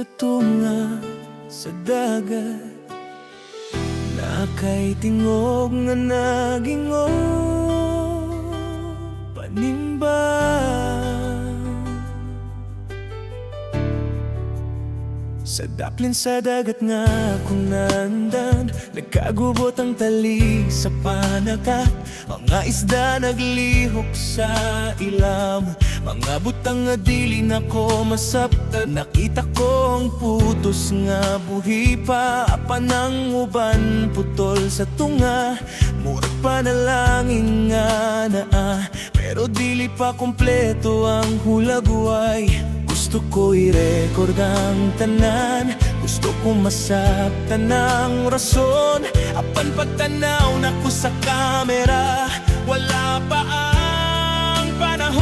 sa tunga sa dagat, na kay tingog nga nagingo panimba. Sa daplin sa dagat nga akong nandan, nagkagubot ang tali sa panakat. Mga isda naglihok sa ilam, mga butang nga dili na ko masaptan. Nakita ko ang putos nga buhi pa, apan ang uban putol sa tunga. Murag panalangin nga naa, pero dili pa kompleto ang hulagway. Gusto ko i-record ang tanan, gusto ko masabtan ng rason. Apan pagtanaw na ko sa kamera, wala pa ang panahon.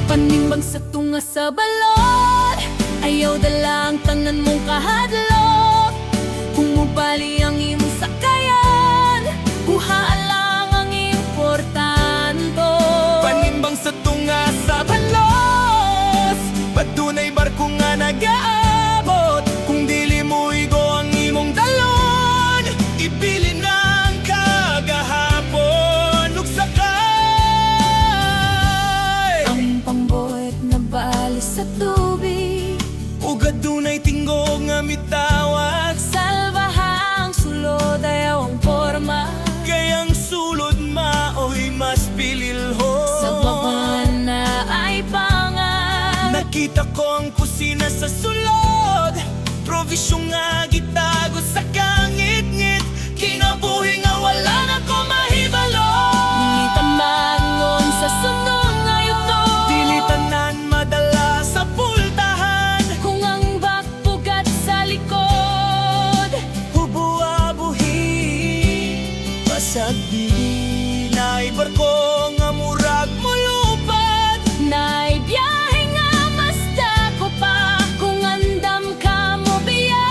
Panimbang sa tunga sa balon, ayaw dalang tanan mong kahadlok. Kung mubali ang imong sakayan, kuhaan lang ang importanto. Panimbang sa tunga sa balos, padunay barko nga nag-aabot. Kung dili mo igo ang imong dalon, ibilin ang kagahapon ug sakay. Ang pangboyt na bali sa tubig, ug adunay tingog nga mitawag. salbahang sulod ayaw ang forma, Kayang sulod maoy mas pililhon. sa baba na ay pangag. Nakita ko ang kusina sa sulod, provision nga gitago sa kangit-ngit. Kinabuhi nga wala na ko mahibalo. Ngitamangon sa sunod nga yuto, Dili tanan madala sa pultahan, kung ang bakpugat sa likod. hubuabuhi pasag di na'y barko nga murag mulupad. Nay biyahe nga mas dako pa, kung andam ka mo biya,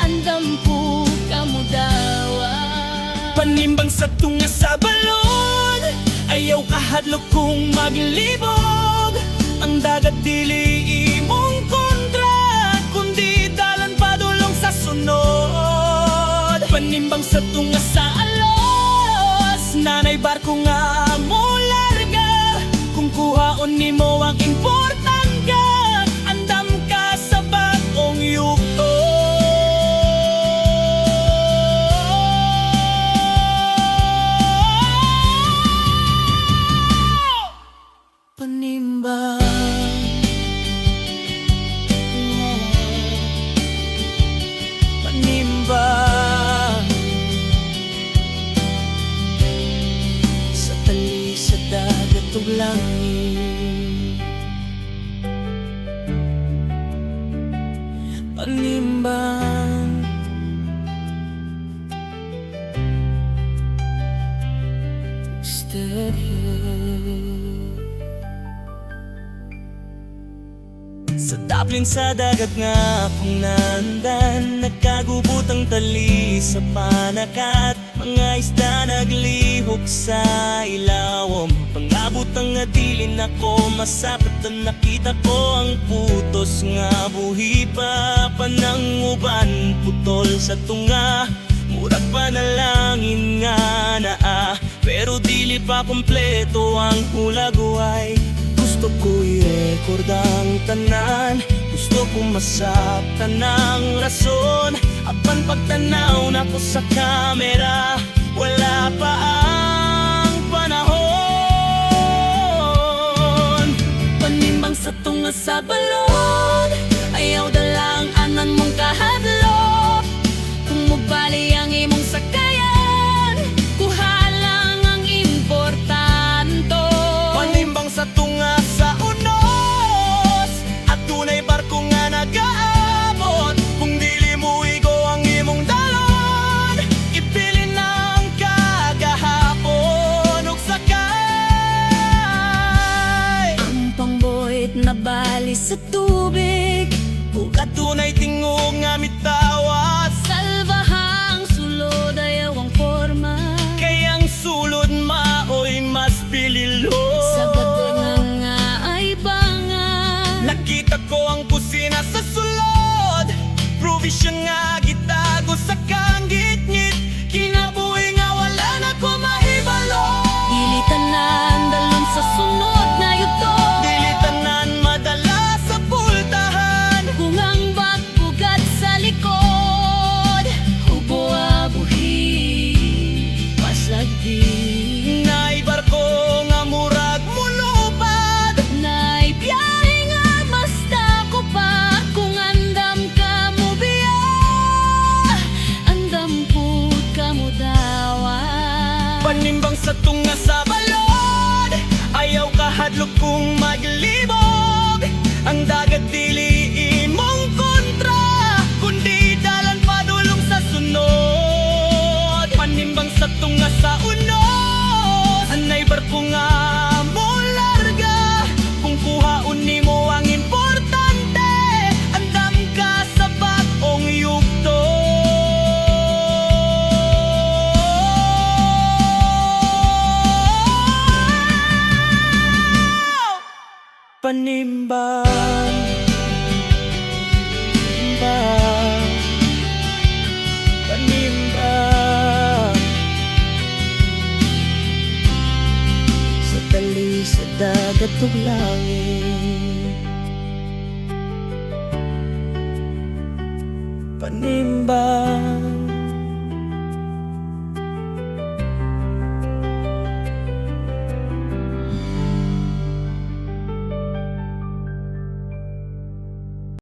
andam po ka mo dawa. Panimbang sa tunga sa balon, ayaw kahadlok kung maglibog. Ang dagat dili imong kontra, kundi dalan padulong sa sunod. Panimbang sa tunga sa alos, nanay barko nga mularga. Kung kuhaon nimo ang importante, andam ka sa bagong yugto. Panimbang, panimbang sa tali sa dagat ug langit. Panimbang steady. Sa daplin sa dagat nga akong nandan, nagkagubot ang tali sa panakat. Mga isda naglihok sa ilawom, pangabot ang adilin ako masapatan. Nakita ko ang putos nga buhi pa, panang uban putol sa tunga. Murag panalangin nga naa, pero dili pa kompleto ang hulagway. Gusto ko i-record ang tanan, gusto ko masabtan ng rason. Apan pagtanaw na ko sa kamera, wala pa ang panahon. Panimbang sa tunga sa balon, ayaw dalang anan mong kahadlok. Kung mubali ang imong sakayan, kuhaan lang ang importanto. Panimbang sa tunga sa unos, at tunay barko nga nag-aabot. Kung dili mo igo ang imong dalon, ibilin ang kagahapon ug sakay. Ang pangboyt na bali sa bisyo nga gitago sa kanggit-ngit, kinabuhi nga wala na ko mahibalo. Dili tanan dalon sa sunod na yuto, Dili tanan madala sa pultahan, kung ang bagbugat sa likod ubo-abuhi paslagdi. nay barko nga murag mulupad, Nay biyahe nga basta ko pa, kung andam ka mo biya, andam pud ka mo dawan. panimbang sa tunga sa balod, ayaw kahadlok kung maglibog. Ang dagat dili imong kontra, kundi dalan padulong sa sunod. Panimbang sa tunga sa unos, anay barko nga mo larga, kung kuhaon nimo ang importante, andam ka sa bag-ong yugto. Panimbang, panimbang sa tali, sa dagat ug langit. Panimbang